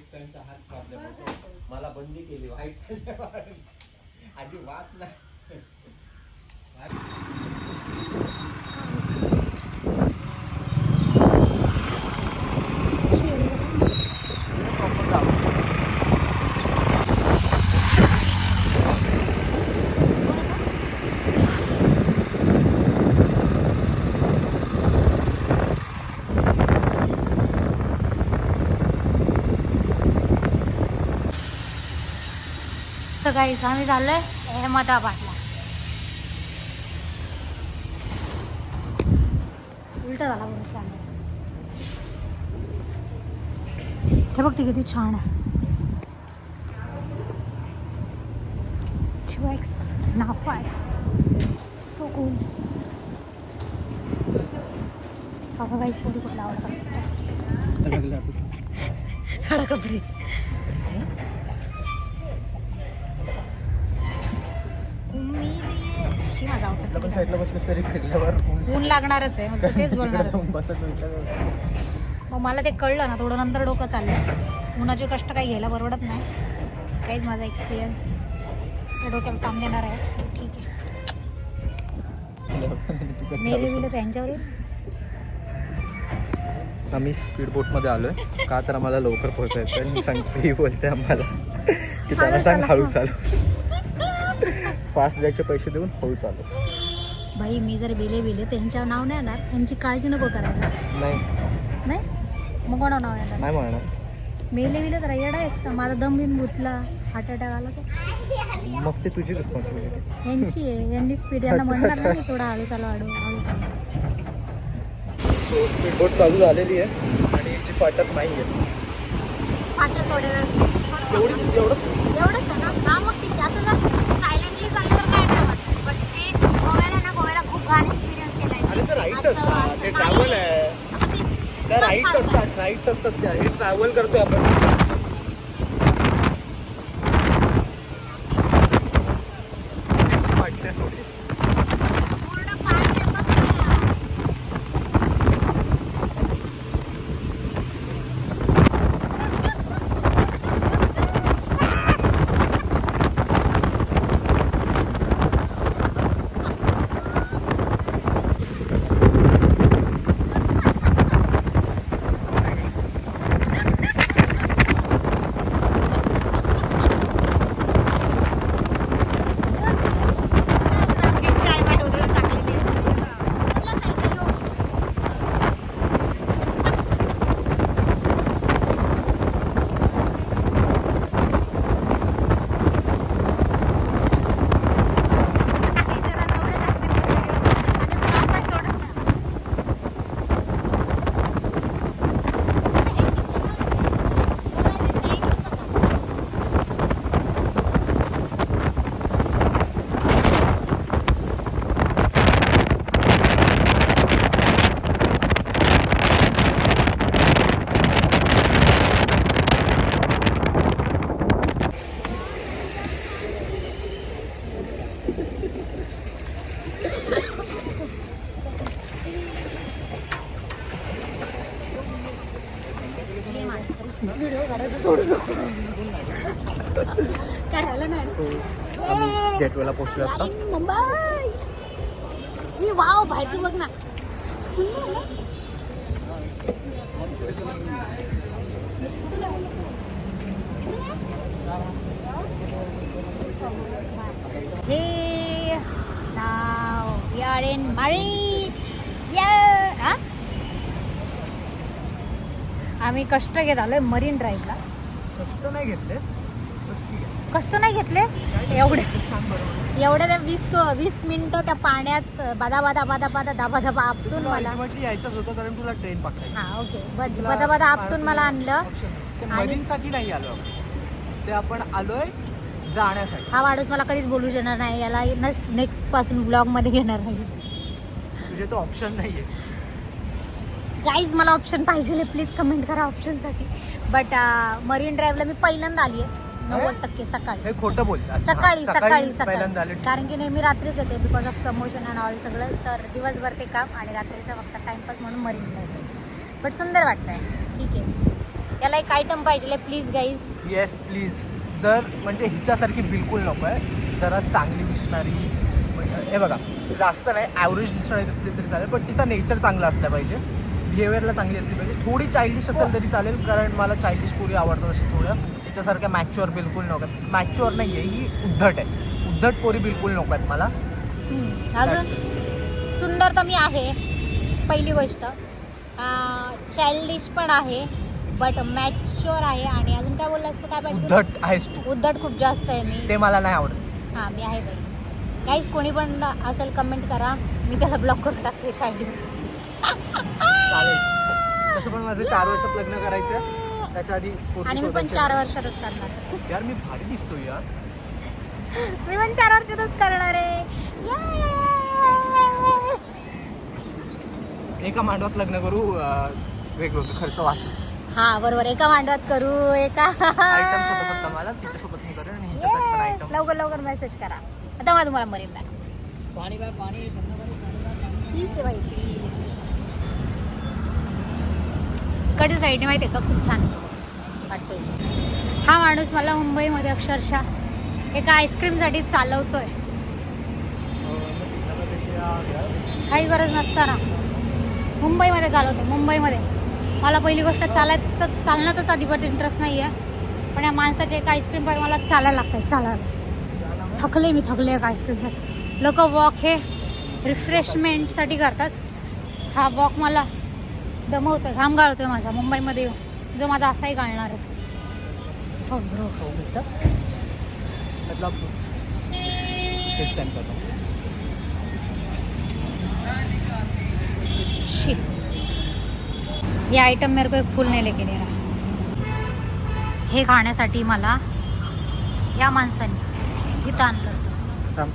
White पॅन्टचा हात कापल्यापासून मला बंदी केली व्हाईट पॅन्ट अजिबात नाही. सकाळी आम्ही चाललोय अहमदाबादला. उलट झाला बरं कॅमेरा. हे बघ ती किती छान आहे. 2x नाफाक्स so cool. बाबा काहीच पोरी कुठला आवडतात खडा कपडे. साईडला बसलं तरी फिरल्यावर ऊन लागणारच आहे. मग तेच बोलणार मग मला ते कळलं ना थोडं नंतर डोकं चाललं. उन्हाचे कष्ट काही घ्यायला परवडत नाही. काहीच माझा एक्सपिरियन्स डोक्याला काम देणार आहे. ठीक आहे मेले बिले त्यांच्यावर. आम्ही स्पीड बोटमध्ये आलोय का तर आम्हाला लवकर पोहोचायचं आहे. मी सांगते ही बोलते आम्हाला की त्याला सांग हळू चालू. फास्ट जायचे पैसे देऊन हळू चालू. भाई मी जर बिले त्यांच्यावर नाव नाही येणार. त्यांची काळजी नको करायला. नाही मग कोणावर नाव येणार? नाही म्हणणार. मेले तर येडा आहेस का? माझा दम बिन गुतला हार्ट अटॅक आला तर मग ते तुझी रिस्पॉन्सिबिलिटी यांची आहे. यांनी स्पीड यांना म्हणणार ना मी थोडा हळू चालू. सो स्पीड बोट चालू झालेली आहे आणि याची फाटक नाही आहे. फाटक थोड्या वेळ एवढंच एवढंच आहे ना. हा मग ठीक आहे. असं जर सायलेंटली चाललं तर काय नाही वाटत. पण ते गोव्याला खूप घाण एक्सपिरियन्स केला आहे. ते राईड्स असतात. ते ट्रॅव्हल आहे. त्या राईड्स असतात त्या. हे ट्रॅव्हल करतोय आपण. गेटवेला पोहोचलो आता. मुंबई वाव बाहेरचं बघ ना. हे नाव वी आर इन आम्ही कष्ट घेत आलोय मरीन ड्राईव्हला. कष्ट नाही घेतले. कष्ट नाही घेतले एवढे त्या 20 मिनिटं त्या पाण्यात बादा धाबा आपटून मला यायचंच होतं कारण तुला ट्रेन पकडायची. हा ओके बादा आपटून मला आणलं. मरीनसाठी नाही आलो ते आपण आलोय जाण्यासाठी. हा माणूस मला कधीच बोलू शकणार नाही. याला नेक्स्ट पासून ब्लॉग मध्ये घेणार नाही. तुझे तो ऑप्शन नाहीये गाईज. मला ऑप्शन पाहिजे प्लीज कमेंट करा ऑप्शनसाठी. बट मरीन ड्राईव्हला मी पहिल्यांदा आली आहे 90% सकाळी. हे खोटं बोलतात. सकाळी कारण की नेहमी रात्रीच येते because of promotion and all सगळं. तर दिवसभर ते काम आणि रात्रीचा फक्त टाइमपास म्हणून मरीनला येते. बट सुंदर वाटतंय. ठीक आहे याला एक आयटम पाहिजे प्लीज गाईज. Yes please. जर म्हणजे हिच्यासारखी बिलकुल नको आहे, जरा चांगली दिसणारी. हे बघा, जास्त नाही, ॲव्हरेज दिसणारी दिसली तरी चालेल, पण तिचा नेचर चांगला असला पाहिजे, बिहेवियरला चांगली असली पाहिजे. थोडी चाइल्डिश असेल तरी चालेल, कारण मला चाइल्डिश पोरी आवडतात अशी थोड्या. तिच्यासारख्या मॅच्युअर बिलकुल नको आहेत. मॅच्युअर नाही आहे ही, उद्धट आहे. उद्धट पोरी बिलकुल नको आहेत मला. अजून सुंदर तर मी आहे, पहिली गोष्ट. चाइल्डिश पण आहे, बट मॅच्युअर आहे. आणि अजून काय बोललं असतं, काय पाहिजे? उद्धट आहेस तू. उद्धट खूप जास्त आहे मी, ते मला नाही आवडत. हां मी आहे बाई. काहीच कोणी पण असेल कमेंट करा, मी त्याला ब्लॉक करून टाकते चाइल्डिश. चालेल. तसं पण माझं 4 वर्षात लग्न करायचं, त्याच्या आधी आणि मी पण 4 वर्षातच करणार. यार मी भारी दिसतो यार. मी पण 4 वर्षातच करणार आहे. एका मांडवात लग्न करू, वेगवेगळे खर्च वाच. हा बरोबर, एका मांडवात करू, एका आयटम सोबत फक्त मला, तिच्यासोबत मी करेन आणि हिच्यासाठी पण आयटम. लवकर लवकर मेसेज करा. आता मला तुम्हाला मरेल नाही. प्लीज आहे बाई प्लीज. कडे साईडने माहिती आहे का, खूप छान वाटतो. हा माणूस मला मुंबईमध्ये अक्षरशः एका आईस्क्रीमसाठी चालवतोय. काही गरज नसताना मुंबईमध्ये चालवतो. मुंबईमध्ये मला पहिली गोष्ट चालण्यातच अजिबात इंटरेस्ट नाही आहे, पण या माणसाचे एक आईस्क्रीम पाहिजे मला चालायला लागतं आहे. चालायला थकले एक आईस्क्रीमसाठी. लोक वॉक हे रिफ्रेशमेंटसाठी करतात, हा वॉक मला दमवतो, घाम गाळतोय माझा मुंबईमध्ये येऊन, जो माझा असाही गाळणारच. ये आइटम मेरे को एक फूल नहीं लेके दे रहा. हे खाण्यासाठी मला या माणसाने इथं आणलं होतं.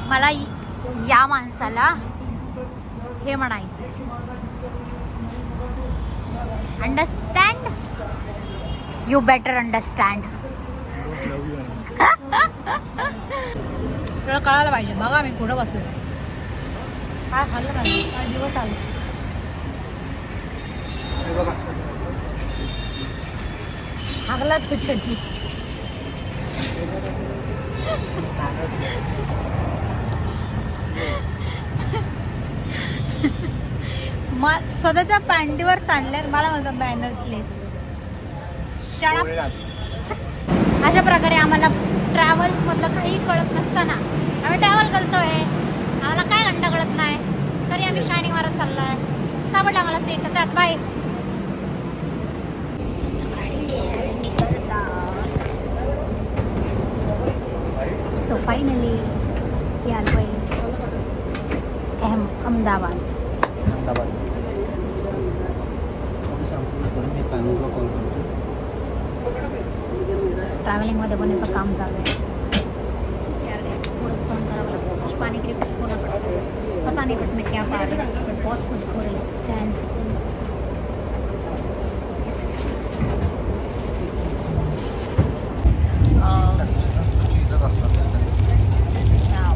मला या माणसाला हे म्हणायचं, अंडरस्टँड, यू बेटर अंडरस्टँड. तुला कळायला पाहिजे. बघा मी कुठं बसलो, काय खाल्लं पाहिजे, काय दिवस आले. हागलाच कुठे स्वतःच्या पॅन्टीवर सांडले, मला म्हणतो बॅनर्सलेस. अशा प्रकारे आम्हाला ट्रॅव्हल्स मधलं काही कळत नसताना आम्ही ट्रॅव्हल करतोय, आम्हाला काय घंटा कळत नाही, तरी आम्ही शायनिंग मारत चाललोय. सापडला आम्हाला सीट, त्यात bye. So finally we are going Ahmedabad. ट्रॅव्हलिंगमध्ये पण याचं काम चालू आहे. थोड़ा सहन करावं लागतं. कुछ पाने के लिए कुछ खोना पड़ता है. पता नहीं बट मैं क्या पा रही हूँ, बहुत कुछ खो रही चैन से.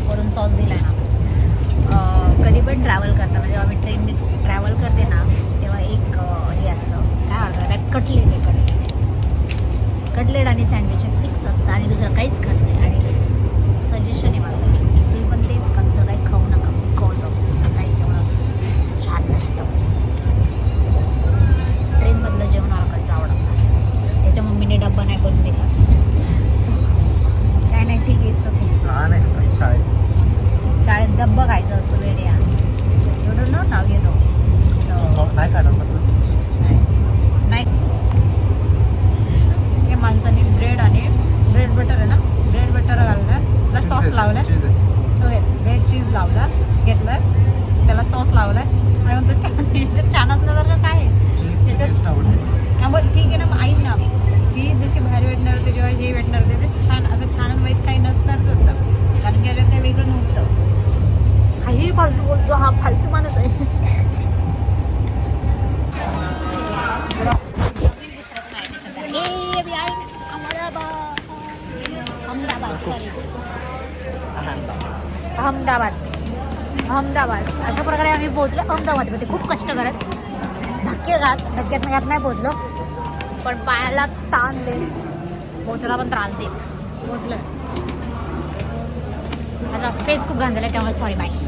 वरून सॉस दिला आहे ना. कधी पण ट्रॅव्हल करताना, जेव्हा मी ट्रेनने ट्रॅव्हल करते ना, तेव्हा एक हे असतं, काय म्हणतात, कटलेट आणि सँडविच फिक्स असतं, आणि दुसरं काहीच खात नाही. आणि सजेशन आहे माझं, तुम्ही पण तेच खा, दुसरं काही खाऊ नका, खाऊ जाऊ, दुसरं काहीच एवढं छान नसतं. ट्रेनमधलं जेवण काहीच आवडत नाही. त्याच्या मम्मीने डब्बा नाही करून दिला, सो काय नाही, ठीक आहे, ओके. लहान आहेस का शाळेत डब्बा खायचा असतो वेळे. एवढं नो नाव यू नो. नाही खाणार नाही. हे माणसाने ब्रेड बटर आहे ना, ब्रेड बटर घाललं, त्याला सॉस लावलाय, ब्रेड चीज लावला, घेतलाय, त्याला सॉस लावलाय, आणि मग तो छान पोहोचलो अहमदाबाद मध्ये. खूप कष्ट करत धक्क्यात नाही पोहोचलो, पण पायाला ताण देत पोहोचला, पण त्रास देत पोहोचलो. माझा फेस खूप घाण झाला त्यामुळे सॉरी बाय.